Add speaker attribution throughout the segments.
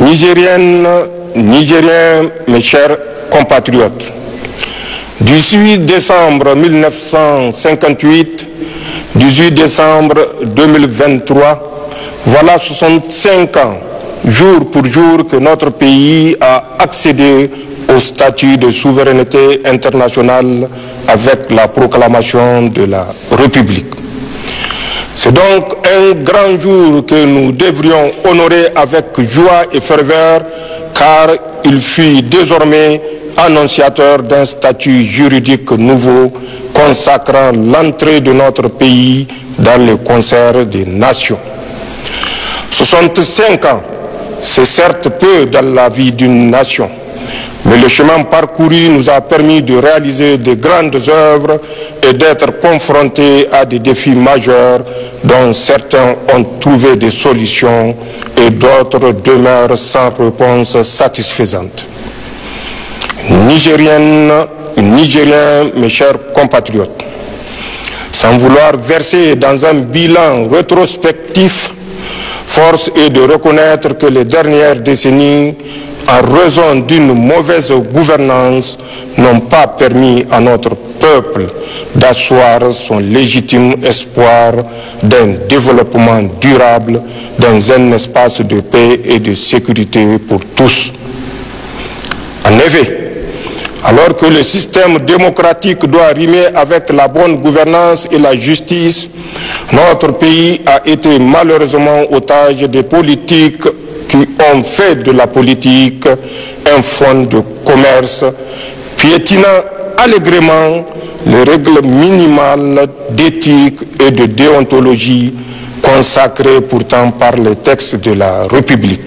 Speaker 1: Nigériennes, Nigériens, mes chers compatriotes, du 8 décembre 1958, 18 décembre 2023, voilà 65 ans, jour pour jour, que notre pays a accédé au statut de souveraineté internationale avec la proclamation de la République. C'est donc un grand jour que nous devrions honorer avec joie et ferveur, car il fut désormais annonciateur d'un statut juridique nouveau consacrant l'entrée de notre pays dans le concert des nations. 65 ans, c'est certes peu dans la vie d'une nation, mais le chemin parcouru nous a permis de réaliser de grandes œuvres et d'être confrontés à des défis majeurs dont certains ont trouvé des solutions et d'autres demeurent sans réponse satisfaisante. Nigériennes, Nigériens, mes chers compatriotes, sans vouloir verser dans un bilan rétrospectif, force est de reconnaître que les dernières décennies, en raison d'une mauvaise gouvernance, n'ont pas permis à notre peuple d'asseoir son légitime espoir d'un développement durable dans un espace de paix et de sécurité pour tous. En effet, alors que le système démocratique doit rimer avec la bonne gouvernance et la justice, notre pays a été malheureusement otage des politiques qui ont fait de la politique un fonds de commerce, piétinant allègrement les règles minimales d'éthique et de déontologie consacrées pourtant par les textes de la République.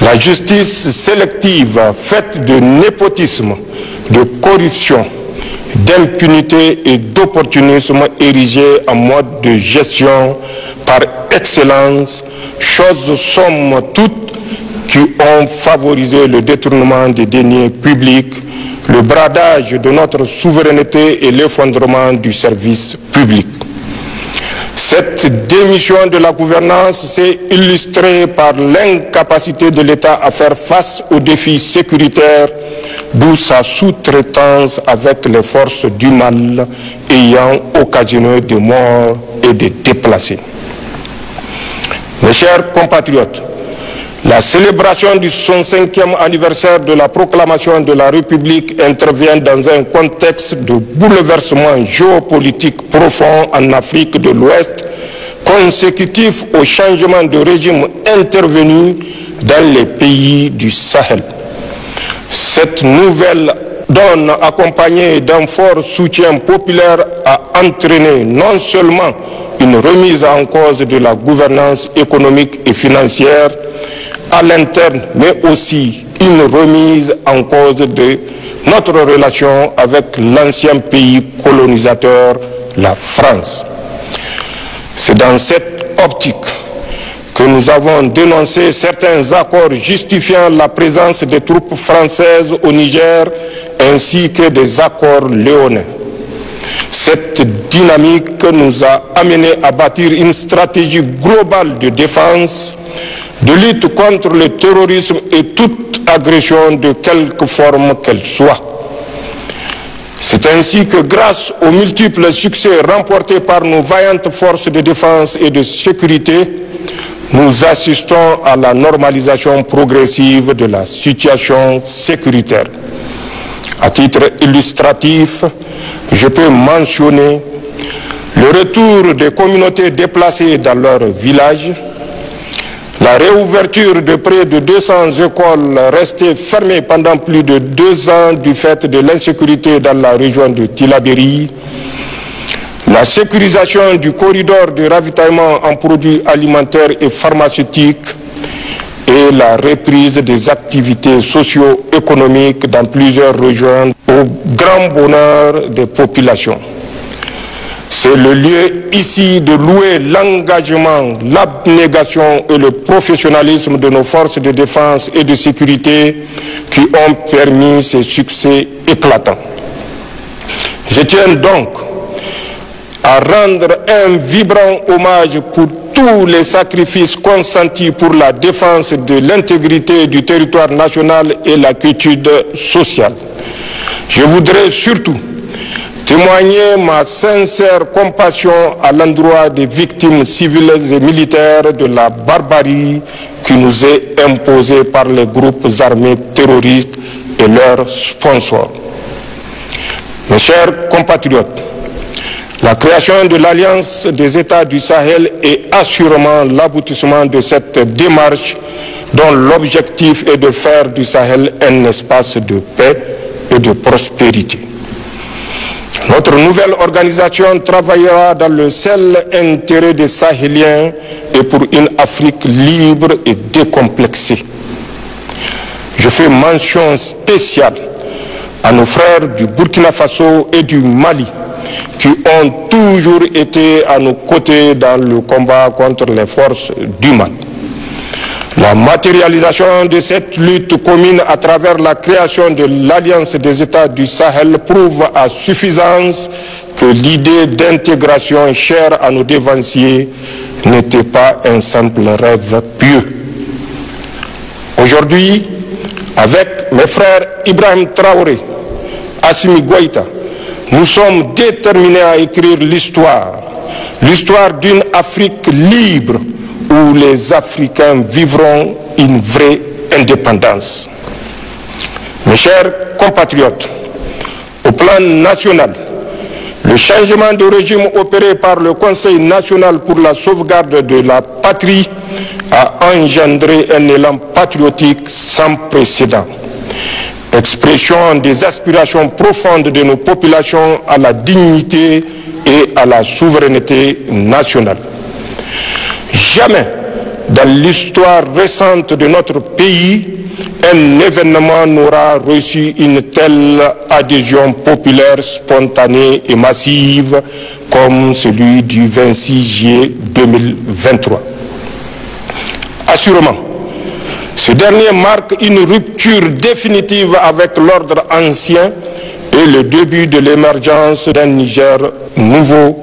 Speaker 1: La justice sélective, faite de népotisme, de corruption, d'impunité et d'opportunisme érigée en mode de gestion par excellence, choses somme toute qui ont favorisé le détournement des deniers publics, le bradage de notre souveraineté et l'effondrement du service public. Cette démission de la gouvernance s'est illustrée par l'incapacité de l'État à faire face aux défis sécuritaires, d'où sa sous-traitance avec les forces du mal ayant occasionné des morts et des déplacés. Mes chers compatriotes, la célébration du 65e anniversaire de la proclamation de la République intervient dans un contexte de bouleversement géopolitique profond en Afrique de l'Ouest, consécutif au changement de régime intervenu dans les pays du Sahel. Cette nouvelle donne, accompagnée d'un fort soutien populaire, a entraîné non seulement une remise en cause de la gouvernance économique et financière à l'interne, mais aussi une remise en cause de notre relation avec l'ancien pays colonisateur, la France. C'est dans cette optique que nous avons dénoncé certains accords justifiant la présence des troupes françaises au Niger, ainsi que des accords léonins. Cette dynamique nous a amené à bâtir une stratégie globale de défense, de lutte contre le terrorisme et toute agression de quelque forme qu'elle soit. C'est ainsi que grâce aux multiples succès remportés par nos vaillantes forces de défense et de sécurité, nous assistons à la normalisation progressive de la situation sécuritaire. À titre illustratif, je peux mentionner le retour des communautés déplacées dans leurs villages, la réouverture de près de 200 écoles restées fermées pendant plus de 2 ans du fait de l'insécurité dans la région de Tillabéri, la sécurisation du corridor de ravitaillement en produits alimentaires et pharmaceutiques et la reprise des activités socio-économiques dans plusieurs régions au grand bonheur des populations. C'est le lieu ici de louer l'engagement, l'abnégation et le professionnalisme de nos forces de défense et de sécurité qui ont permis ces succès éclatants. Je tiens donc à rendre un vibrant hommage pour tous les sacrifices consentis pour la défense de l'intégrité du territoire national et la quiétude sociale. Je voudrais surtout témoigner ma sincère compassion à l'endroit des victimes civiles et militaires de la barbarie qui nous est imposée par les groupes armés terroristes et leurs sponsors. Mes chers compatriotes, la création de l'Alliance des États du Sahel est assurément l'aboutissement de cette démarche dont l'objectif est de faire du Sahel un espace de paix et de prospérité. Notre nouvelle organisation travaillera dans le seul intérêt des Sahéliens et pour une Afrique libre et décomplexée. Je fais mention spéciale à nos frères du Burkina Faso et du Mali qui ont toujours été à nos côtés dans le combat contre les forces du mal. La matérialisation de cette lutte commune à travers la création de l'Alliance des États du Sahel prouve à suffisance que l'idée d'intégration chère à nos dévanciers n'était pas un simple rêve pieux. Aujourd'hui, avec mes frères Ibrahim Traoré, Assimi Goïta, nous sommes déterminés à écrire l'histoire d'une Afrique libre où les Africains vivront une vraie indépendance. Mes chers compatriotes, au plan national, le changement de régime opéré par le Conseil national pour la sauvegarde de la patrie a engendré un élan patriotique sans précédent, expression des aspirations profondes de nos populations à la dignité et à la souveraineté nationale. Jamais dans l'histoire récente de notre pays, un événement n'aura reçu une telle adhésion populaire spontanée et massive comme celui du 26 juillet 2023. Assurément, ce dernier marque une rupture définitive avec l'ordre ancien et le début de l'émergence d'un Niger nouveau,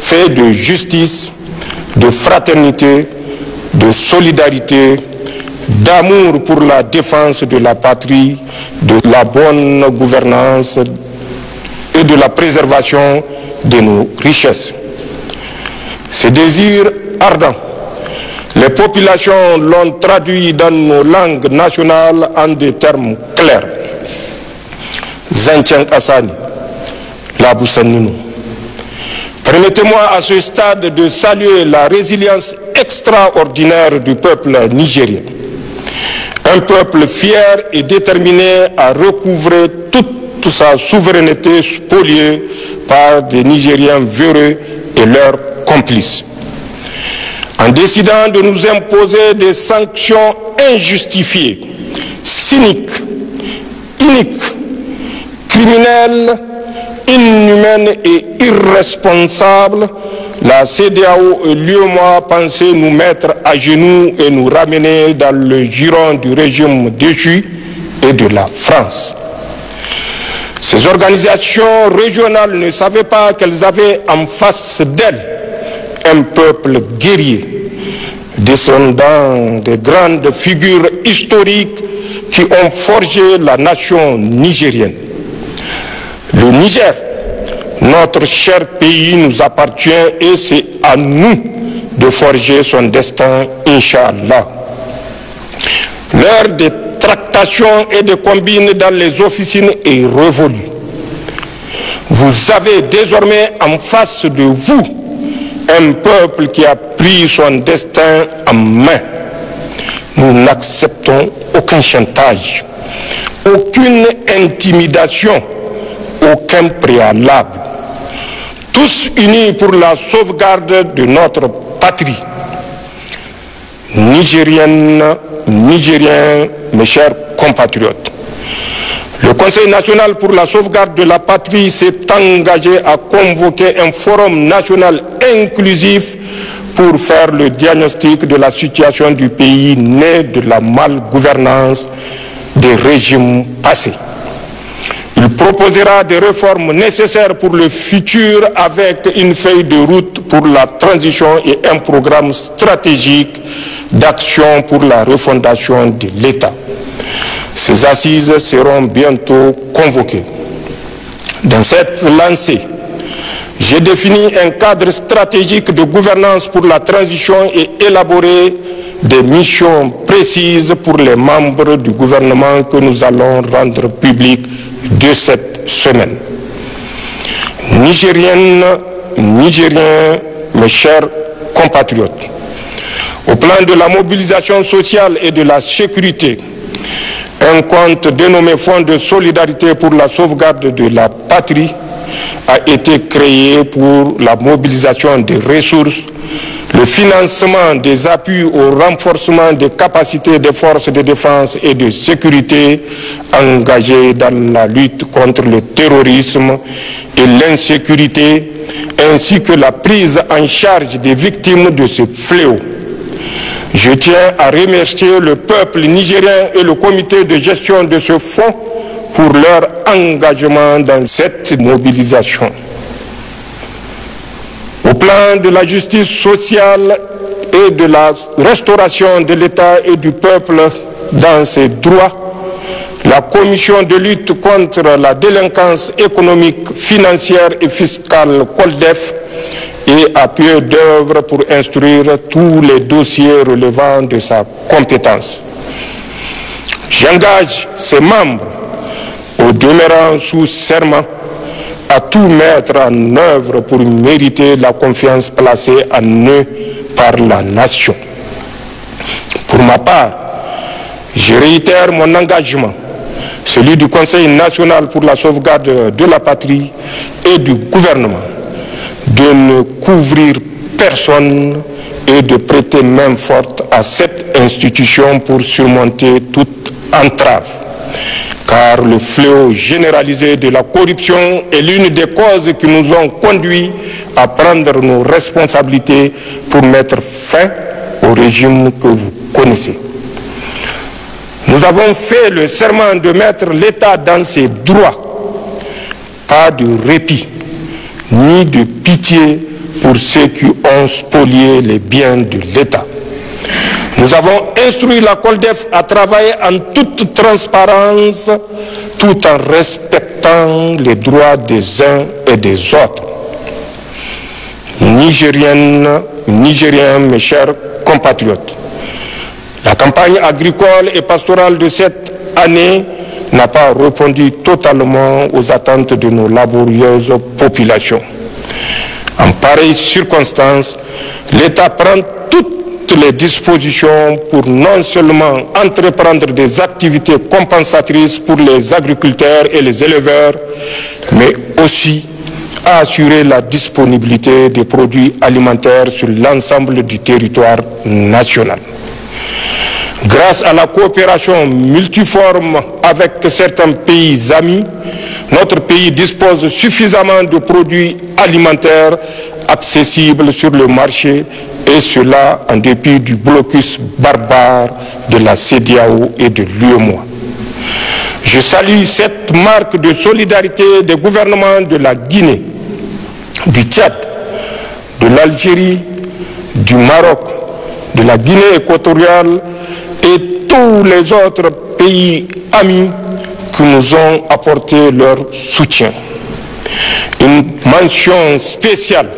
Speaker 1: fait de justice, de fraternité, de solidarité, d'amour pour la défense de la patrie, de la bonne gouvernance et de la préservation de nos richesses. Ce désir ardent, les populations l'ont traduit dans nos langues nationales en des termes clairs. Zanchan Assani, Laboussaninou. Permettez-moi à ce stade de saluer la résilience extraordinaire du peuple nigérien. Un peuple fier et déterminé à recouvrer toute sa souveraineté spoliée par des Nigériens véreux et leurs complices. En décidant de nous imposer des sanctions injustifiées, cyniques, iniques, criminelles, inhumaine et irresponsable, la CEDEAO et l'UEMOA pensaient nous mettre à genoux et nous ramener dans le giron du régime déchu et de la France. Ces organisations régionales ne savaient pas qu'elles avaient en face d'elles un peuple guerrier, descendant des grandes figures historiques qui ont forgé la nation nigérienne. Le Niger, notre cher pays, nous appartient et c'est à nous de forger son destin, Inch'Allah. L'heure des tractations et des combines dans les officines est révolue. Vous avez désormais en face de vous un peuple qui a pris son destin en main. Nous n'acceptons aucun chantage, aucune intimidation, aucun préalable. Tous unis pour la sauvegarde de notre patrie. Nigériennes, Nigériens, mes chers compatriotes, le Conseil national pour la sauvegarde de la patrie s'est engagé à convoquer un forum national inclusif pour faire le diagnostic de la situation du pays né de la malgouvernance des régimes passés. Il proposera des réformes nécessaires pour le futur avec une feuille de route pour la transition et un programme stratégique d'action pour la refondation de l'État. Ces assises seront bientôt convoquées. Dans cette lancée, j'ai défini un cadre stratégique de gouvernance pour la transition et élaboré des missions précises pour les membres du gouvernement que nous allons rendre publiques de cette semaine. Nigériennes, Nigériens, mes chers compatriotes, au plan de la mobilisation sociale et de la sécurité, un compte dénommé Fonds de solidarité pour la sauvegarde de la patrie a été créé pour la mobilisation des ressources, le financement des appuis au renforcement des capacités des forces de défense et de sécurité engagées dans la lutte contre le terrorisme et l'insécurité, ainsi que la prise en charge des victimes de ce fléau. Je tiens à remercier le peuple nigérien et le comité de gestion de ce fonds pour leur engagement dans cette mobilisation. Au plan de la justice sociale et de la restauration de l'État et du peuple dans ses droits, la commission de lutte contre la délinquance économique, financière et fiscale COLDEF est à pied d'œuvre pour instruire tous les dossiers relevant de sa compétence. J'engage ses membres, au demeurant sous serment, à tout mettre en œuvre pour mériter la confiance placée en eux par la nation. Pour ma part, je réitère mon engagement, celui du Conseil national pour la sauvegarde de la patrie et du gouvernement, de ne couvrir personne et de prêter main forte à cette institution pour surmonter toute entrave. Car le fléau généralisé de la corruption est l'une des causes qui nous ont conduits à prendre nos responsabilités pour mettre fin au régime que vous connaissez. Nous avons fait le serment de mettre l'État dans ses droits, pas de répit, ni de pitié pour ceux qui ont spolié les biens de l'État. Nous avons instruit la COLDEF à travailler en toute transparence tout en respectant les droits des uns et des autres. Nigériennes, Nigériens, mes chers compatriotes, la campagne agricole et pastorale de cette année n'a pas répondu totalement aux attentes de nos laborieuses populations. En pareille circonstance, l'État prend toutes les dispositions pour non seulement entreprendre des activités compensatrices pour les agriculteurs et les éleveurs, mais aussi à assurer la disponibilité des produits alimentaires sur l'ensemble du territoire national. Grâce à la coopération multiforme avec certains pays amis, notre pays dispose suffisamment de produits alimentaires accessibles sur le marché, et cela en dépit du blocus barbare de la CEDEAO et de l'UEMOA. Je salue cette marque de solidarité des gouvernements de la Guinée, du Tchad, de l'Algérie, du Maroc, de la Guinée équatoriale et tous les autres pays amis qui nous ont apporté leur soutien. Une mention spéciale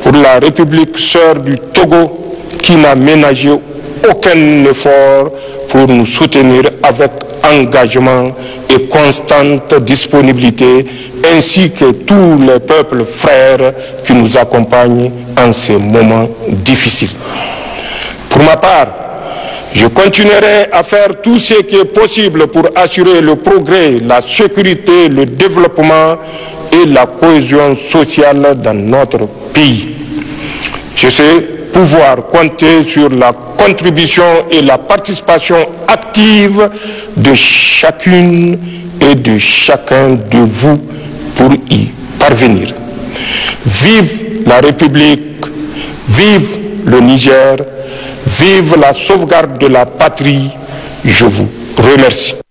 Speaker 1: pour la République sœur du Togo qui n'a ménagé aucun effort pour nous soutenir avec engagement et constante disponibilité, ainsi que tous les peuples frères qui nous accompagnent en ces moments difficiles. Pour ma part, je continuerai à faire tout ce qui est possible pour assurer le progrès, la sécurité, le développement et la cohésion sociale dans notre pays. Je sais pouvoir compter sur la contribution et la participation active de chacune et de chacun de vous pour y parvenir. Vive la République, vive le Niger, vive la sauvegarde de la patrie. Je vous remercie.